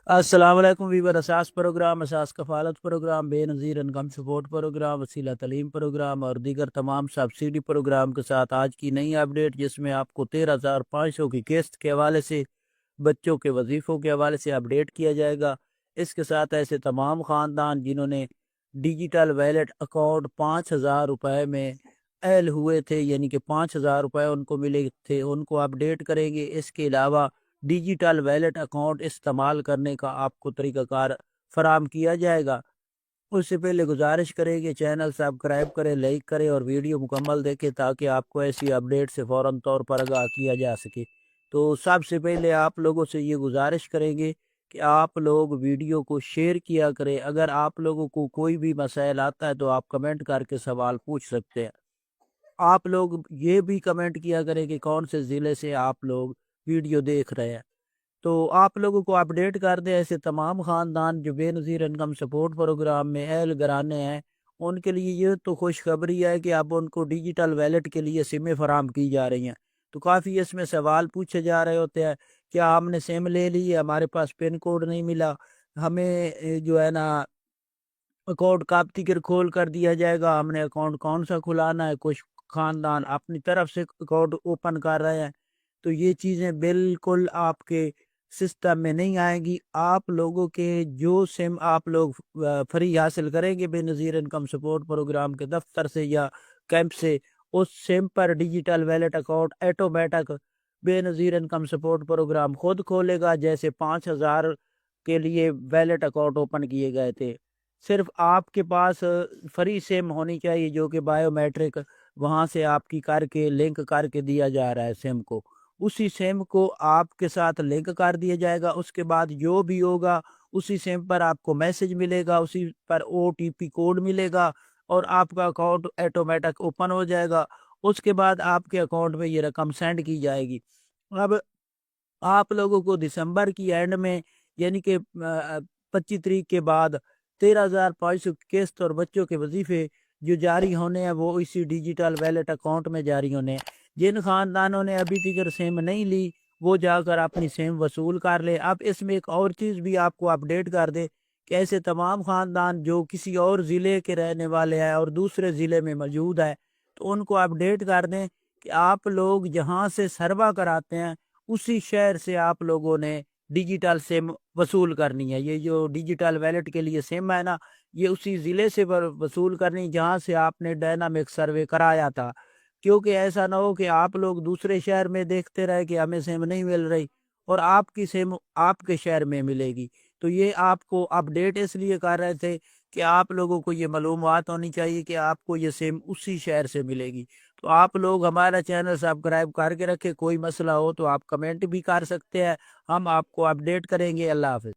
السلام علیکم ویور اساس پروگرام، اساس کفالت پروگرام، بے نظیر انکم سپورٹ پروگرام، وسیلہ تعلیم پروگرام اور دیگر تمام سبسڈی پروگرام کے ساتھ آج کی نئی اپڈیٹ، جس میں آپ کو 13,500 کی قسط کے حوالے سے، بچوں کے وظیفوں کے حوالے سے اپڈیٹ کیا جائے گا۔ اس کے ساتھ ایسے تمام خاندان جنہوں نے ڈیجیٹل ویلٹ اکاؤنٹ 5,000 روپے میں اہل ہوئے تھے، یعنی کہ 5,000 روپے ان کو ملے تھے، ان کو اپڈیٹ کریں گے۔ اس کے علاوہ ڈیجیٹل ویلٹ اکاؤنٹ استعمال کرنے کا آپ کو طریقہ کار فراہم کیا جائے گا۔ اس سے پہلے گزارش کریں کہ چینل سبسکرائب کریں، لائک کریں اور ویڈیو مکمل دیکھیں تاکہ آپ کو ایسی اپڈیٹ سے فوراً طور پر آگاہ کیا جا سکے۔ تو سب سے پہلے آپ لوگوں سے یہ گزارش کریں گے کہ آپ لوگ ویڈیو کو شیئر کیا کریں۔ اگر آپ لوگوں کو کوئی بھی مسائل آتا ہے تو آپ کمنٹ کر کے سوال پوچھ سکتے ہیں۔ آپ لوگ یہ بھی کمنٹ کیا کریں کہ کون سے ضلع سے آپ لوگ ویڈیو دیکھ رہے ہیں۔ تو آپ لوگوں کو اپڈیٹ کر دیں، ایسے تمام خاندان جو بے نظیر انکم سپورٹ پروگرام میں اہل گرانے ہیں، ان کے لیے یہ تو خوشخبری ہے کہ اب ان کو ڈیجیٹل ویلٹ کے لیے سمیں فراہم کی جا رہی ہیں۔ تو کافی اس میں سوال پوچھے جا رہے ہوتے ہیں، کیا ہم نے سم لے لی ہے، ہمارے پاس پن کوڈ نہیں ملا، ہمیں جو ہے نا اکاؤنٹ کب تک کھول کر دیا جائے گا، ہم نے اکاؤنٹ کون سا کھلانا ہے۔ کچھ خاندان اپنی طرف سے اکاؤنٹ اوپن کر رہے ہیں، تو یہ چیزیں بالکل آپ کے سسٹم میں نہیں آئیں گی۔ آپ لوگوں کے جو سم آپ لوگ فری حاصل کریں گے بے نظیر انکم سپورٹ پروگرام کے دفتر سے یا کیمپ سے، اس سم پر ڈیجیٹل ویلٹ اکاؤنٹ ایٹومیٹک بے نظیر انکم سپورٹ پروگرام خود کھولے گا، جیسے 5,000 کے لیے ویلٹ اکاؤنٹ اوپن کیے گئے تھے۔ صرف آپ کے پاس فری سم ہونی چاہیے جو کہ بایو میٹرک وہاں سے آپ کی کر کے لنک کر کے دیا جا رہا ہے سم کو، اسی سم کو آپ کے ساتھ لنک کر دیا جائے گا۔ اس کے بعد جو بھی ہوگا اسی سم پر آپ کو میسج ملے گا، اسی پر OTP کوڈ ملے گا اور آپ کا اکاؤنٹ ایٹومیٹک اوپن ہو جائے گا۔ اس کے بعد آپ کے اکاؤنٹ میں یہ رقم سینڈ کی جائے گی۔ اب آپ لوگوں کو دسمبر کی اینڈ میں، یعنی کہ 25 تاریخ کے بعد 13,500 کی قسط اور بچوں کے وظیفے جو جاری ہونے ہیں وہ اسی ڈیجیٹل ویلٹ اکاؤنٹ میں جاری ہونے ہیں۔ جن خاندانوں نے ابھی تک سم نہیں لی وہ جا کر اپنی سم وصول کر لے۔ اب اس میں ایک اور چیز بھی آپ کو اپڈیٹ کر دے کہ ایسے تمام خاندان جو کسی اور ضلع کے رہنے والے ہیں اور دوسرے ضلع میں موجود ہے، تو ان کو اپڈیٹ کر دیں کہ آپ لوگ جہاں سے سروا کراتے ہیں اسی شہر سے آپ لوگوں نے ڈیجیٹل سم وصول کرنی ہے۔ یہ جو ڈیجیٹل ویلٹ کے لیے سم ہے نا، یہ اسی ضلع سے وصول کرنی جہاں سے آپ نے ڈائنامک سروے کرایا تھا، کیونکہ ایسا نہ ہو کہ آپ لوگ دوسرے شہر میں دیکھتے رہے کہ ہمیں سم نہیں مل رہی اور آپ کی سم آپ کے شہر میں ملے گی۔ تو یہ آپ کو اپڈیٹ اس لیے کر رہے تھے کہ آپ لوگوں کو یہ معلومات ہونی چاہیے کہ آپ کو یہ سم اسی شہر سے ملے گی۔ تو آپ لوگ ہمارا چینل سبسکرائب کر کے رکھے، کوئی مسئلہ ہو تو آپ کمنٹ بھی کر سکتے ہیں، ہم آپ کو اپڈیٹ کریں گے۔ اللہ حافظ۔